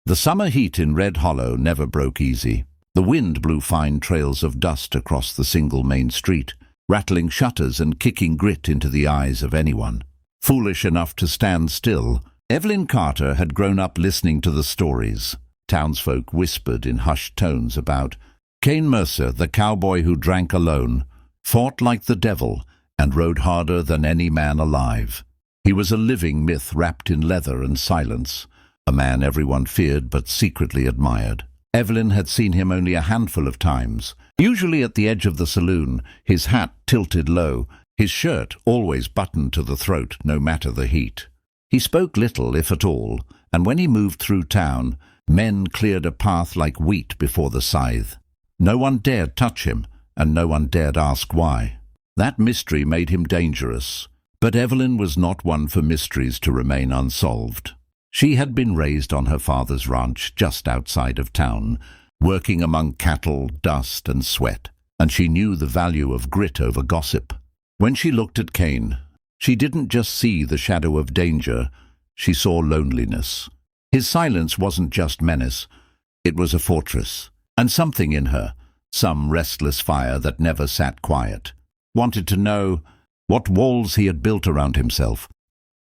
The summer heat in Red Hollow never broke easy. The wind blew fine trails of dust across the single main street, rattling shutters and kicking grit into the eyes of anyone. Foolish enough to stand still, Evelyn Carter had grown up listening to the stories. Townsfolk whispered in hushed tones about Kane Mercer, the cowboy who drank alone, fought like the devil, and rode harder than any man alive. He was a living myth wrapped in leather and silence, a man everyone feared but secretly admired. Evelyn had seen him only a handful of times, usually at the edge of the saloon, his hat tilted low, his shirt always buttoned to the throat, no matter the heat. He spoke little, if at all, and when he moved through town, men cleared a path like wheat before the scythe. No one dared touch him, and no one dared ask why. That mystery made him dangerous, but Evelyn was not one for mysteries to remain unsolved. She had been raised on her father's ranch just outside of town, working among cattle, dust and sweat, and she knew the value of grit over gossip. When she looked at Kane, she didn't just see the shadow of danger, she saw loneliness. His silence wasn't just menace, it was a fortress, and something in her, some restless fire that never sat quiet, wanted to know what walls he had built around himself,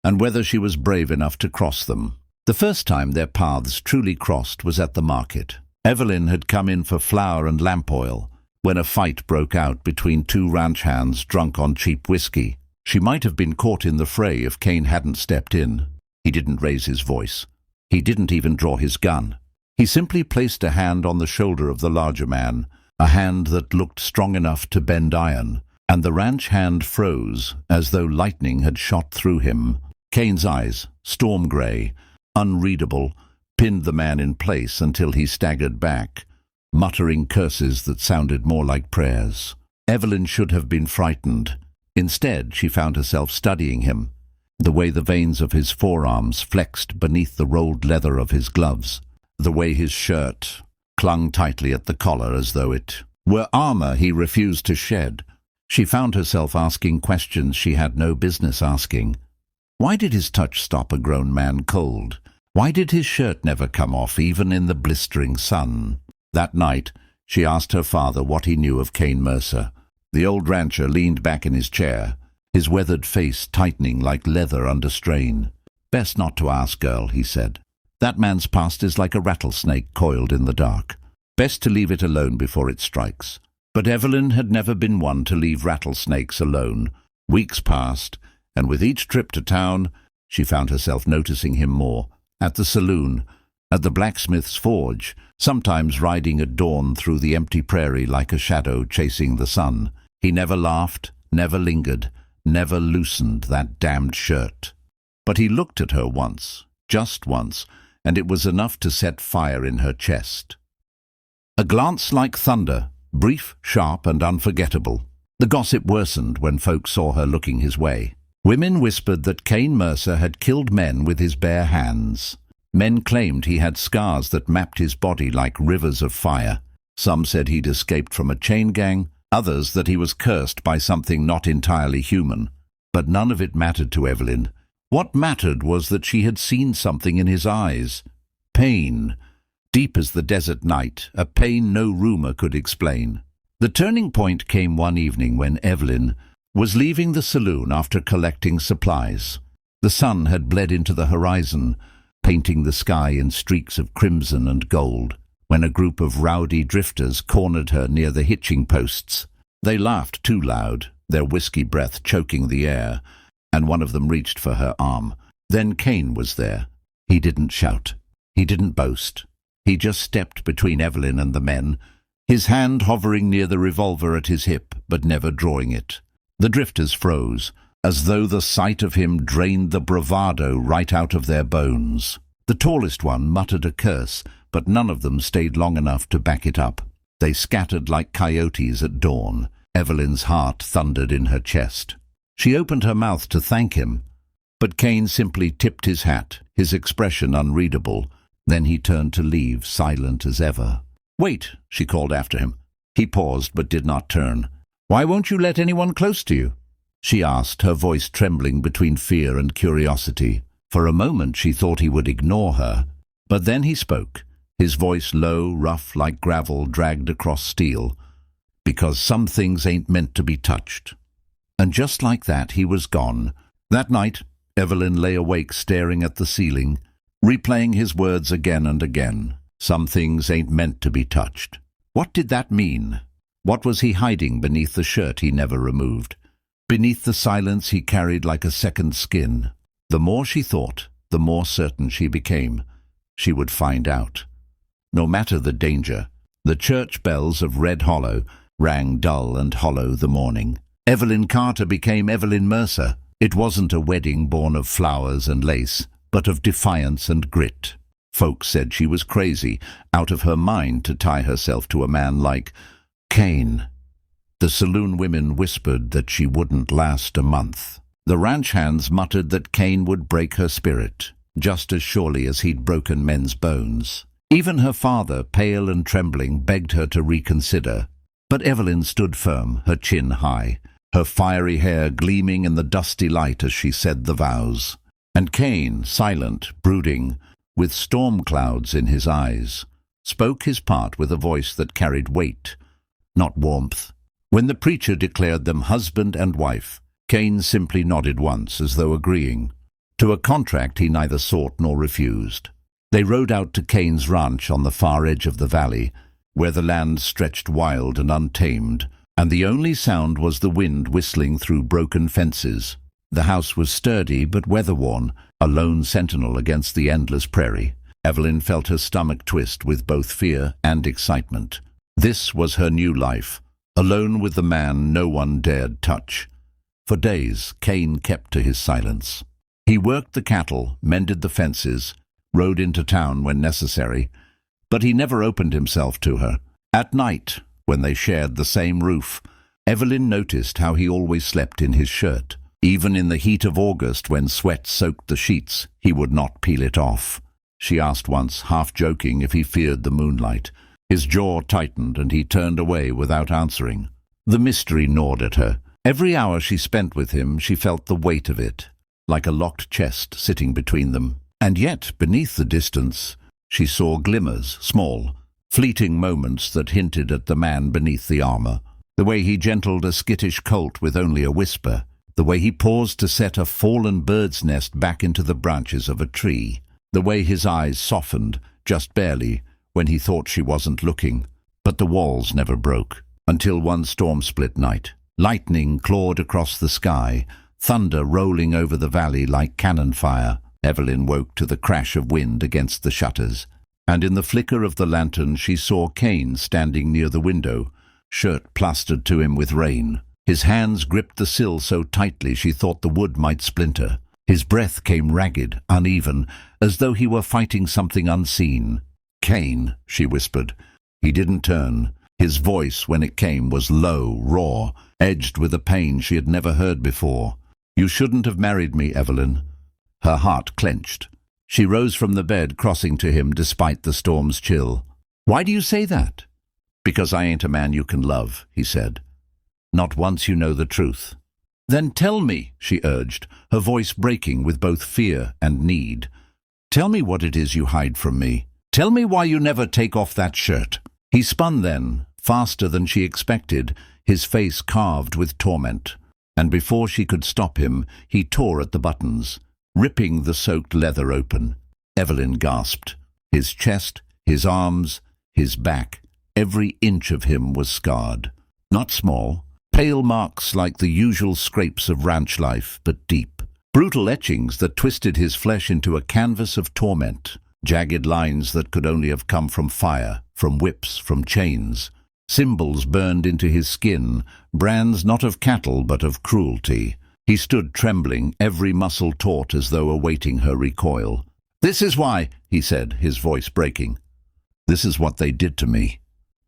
and whether she was brave enough to cross them. The first time their paths truly crossed was at the market. Evelyn had come in for flour and lamp oil, when a fight broke out between two ranch hands drunk on cheap whiskey. She might have been caught in the fray if Kane hadn't stepped in. He didn't raise his voice. He didn't even draw his gun. He simply placed a hand on the shoulder of the larger man, a hand that looked strong enough to bend iron, and the ranch hand froze as though lightning had shot through him. Kane's eyes, storm grey, unreadable, pinned the man in place until he staggered back, muttering curses that sounded more like prayers. Evelyn should have been frightened. Instead, she found herself studying him, the way the veins of his forearms flexed beneath the rolled leather of his gloves, the way his shirt clung tightly at the collar as though it were armor he refused to shed. She found herself asking questions she had no business asking. Why did his touch stop a grown man cold? Why did his shirt never come off, even in the blistering sun? That night, she asked her father what he knew of Kane Mercer. The old rancher leaned back in his chair, his weathered face tightening like leather under strain. "Best not to ask, girl," he said. "That man's past is like a rattlesnake coiled in the dark. Best to leave it alone before it strikes." But Evelyn had never been one to leave rattlesnakes alone. Weeks passed, and with each trip to town, she found herself noticing him more. At the saloon, at the blacksmith's forge, sometimes riding at dawn through the empty prairie like a shadow chasing the sun. He never laughed, never lingered, never loosened that damned shirt. But he looked at her once, just once, and it was enough to set fire in her chest. A glance like thunder, brief, sharp, and unforgettable. The gossip worsened when folks saw her looking his way. Women whispered that Kane Mercer had killed men with his bare hands. Men claimed he had scars that mapped his body like rivers of fire. Some said he'd escaped from a chain gang, others that he was cursed by something not entirely human. But none of it mattered to Evelyn. What mattered was that she had seen something in his eyes. Pain, deep as the desert night, a pain no rumor could explain. The turning point came one evening when Evelyn was leaving the saloon after collecting supplies. The sun had bled into the horizon, painting the sky in streaks of crimson and gold, when a group of rowdy drifters cornered her near the hitching posts. They laughed too loud, their whiskey breath choking the air, and one of them reached for her arm. Then Kane was there. He didn't shout. He didn't boast. He just stepped between Evelyn and the men, his hand hovering near the revolver at his hip, but never drawing it. The drifters froze, as though the sight of him drained the bravado right out of their bones. The tallest one muttered a curse, but none of them stayed long enough to back it up. They scattered like coyotes at dawn. Evelyn's heart thundered in her chest. She opened her mouth to thank him, but Kane simply tipped his hat, his expression unreadable. Then he turned to leave, silent as ever. "Wait," she called after him. He paused but did not turn. "Why won't you let anyone close to you?" she asked, her voice trembling between fear and curiosity. For a moment she thought he would ignore her. But then he spoke, his voice low, rough like gravel dragged across steel. "Because some things ain't meant to be touched." And just like that, he was gone. That night, Evelyn lay awake staring at the ceiling, replaying his words again and again. Some things ain't meant to be touched. What did that mean? What was he hiding beneath the shirt he never removed? Beneath the silence he carried like a second skin? The more she thought, the more certain she became. She would find out. No matter the danger, the church bells of Red Hollow rang dull and hollow the morning. Evelyn Carter became Evelyn Mercer. It wasn't a wedding born of flowers and lace, but of defiance and grit. Folks said she was crazy, out of her mind to tie herself to a man like Kane. The saloon women whispered that she wouldn't last a month. The ranch hands muttered that Kane would break her spirit, just as surely as he'd broken men's bones. Even her father, pale and trembling, begged her to reconsider. But Evelyn stood firm, her chin high, her fiery hair gleaming in the dusty light as she said the vows. And Kane, silent, brooding, with storm clouds in his eyes, spoke his part with a voice that carried weight, not warmth. When the preacher declared them husband and wife, Kane simply nodded once, as though agreeing. To a contract he neither sought nor refused. They rode out to Kane's ranch on the far edge of the valley, where the land stretched wild and untamed, and the only sound was the wind whistling through broken fences. The house was sturdy but weather-worn, a lone sentinel against the endless prairie. Evelyn felt her stomach twist with both fear and excitement. This was her new life, alone with the man no one dared touch. For days, Kane kept to his silence. He worked the cattle, mended the fences, rode into town when necessary, but he never opened himself to her. At night, when they shared the same roof, Evelyn noticed how he always slept in his shirt. Even in the heat of August, when sweat soaked the sheets, he would not peel it off. She asked once, half joking, if he feared the moonlight. His jaw tightened and he turned away without answering. The mystery gnawed at her. Every hour she spent with him, she felt the weight of it, like a locked chest sitting between them. And yet, beneath the distance, she saw glimmers, small, fleeting moments that hinted at the man beneath the armor. The way he gentled a skittish colt with only a whisper. The way he paused to set a fallen bird's nest back into the branches of a tree. The way his eyes softened, just barely, when he thought she wasn't looking. But the walls never broke, until one storm-split night. Lightning clawed across the sky, thunder rolling over the valley like cannon fire. Evelyn woke to the crash of wind against the shutters, and in the flicker of the lantern she saw Kane standing near the window, shirt plastered to him with rain. His hands gripped the sill so tightly she thought the wood might splinter. His breath came ragged, uneven, as though he were fighting something unseen. "Kane," she whispered. He didn't turn. His voice, when it came, was low, raw, edged with a pain she had never heard before. "You shouldn't have married me, Evelyn." Her heart clenched. She rose from the bed, crossing to him despite the storm's chill. "Why do you say that?" "Because I ain't a man you can love," he said. "Not once you know the truth." "Then tell me," she urged, her voice breaking with both fear and need. "Tell me what it is you hide from me. Tell me why you never take off that shirt." He spun then, faster than she expected, his face carved with torment. And before she could stop him, he tore at the buttons, ripping the soaked leather open. Evelyn gasped. His chest, his arms, his back, every inch of him was scarred. Not small, pale marks like the usual scrapes of ranch life, but deep. Brutal etchings that twisted his flesh into a canvas of torment. Jagged lines that could only have come from fire, from whips, from chains. Symbols burned into his skin, brands not of cattle but of cruelty. He stood trembling, every muscle taut as though awaiting her recoil. "This is why," he said, his voice breaking. "This is what they did to me.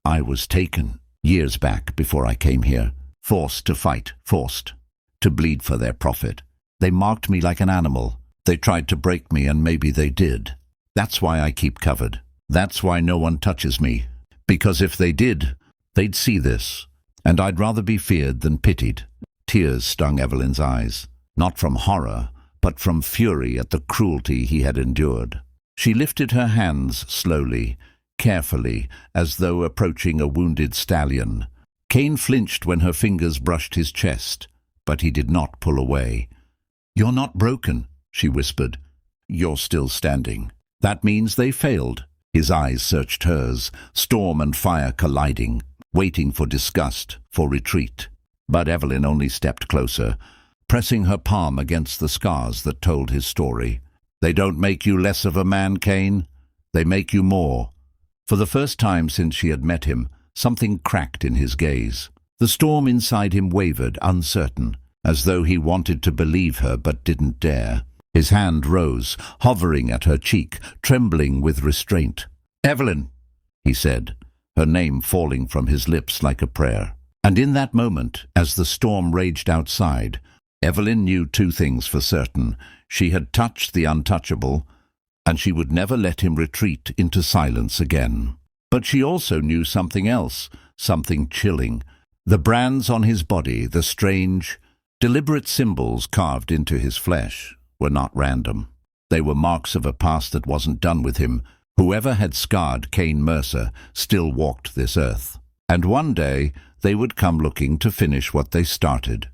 I was taken, years back before I came here, forced to fight, forced to bleed for their profit. They marked me like an animal. They tried to break me, and maybe they did. That's why I keep covered. That's why no one touches me. Because if they did, they'd see this. And I'd rather be feared than pitied." Tears stung Evelyn's eyes, not from horror, but from fury at the cruelty he had endured. She lifted her hands slowly, carefully, as though approaching a wounded stallion. Cain flinched when her fingers brushed his chest, but he did not pull away. "You're not broken," she whispered. "You're still standing." "That means they failed." His eyes searched hers, storm and fire colliding, waiting for disgust, for retreat. But Evelyn only stepped closer, pressing her palm against the scars that told his story. "They don't make you less of a man, Cain. They make you more." For the first time since she had met him, something cracked in his gaze. The storm inside him wavered, uncertain, as though he wanted to believe her but didn't dare. His hand rose, hovering at her cheek, trembling with restraint. "Evelyn," he said, her name falling from his lips like a prayer. And in that moment, as the storm raged outside, Evelyn knew two things for certain. She had touched the untouchable, and she would never let him retreat into silence again. But she also knew something else, something chilling. The brands on his body, the strange, deliberate symbols carved into his flesh, were not random. They were marks of a past that wasn't done with him. Whoever had scarred Cain Mercer still walked this earth. And one day they would come looking to finish what they started.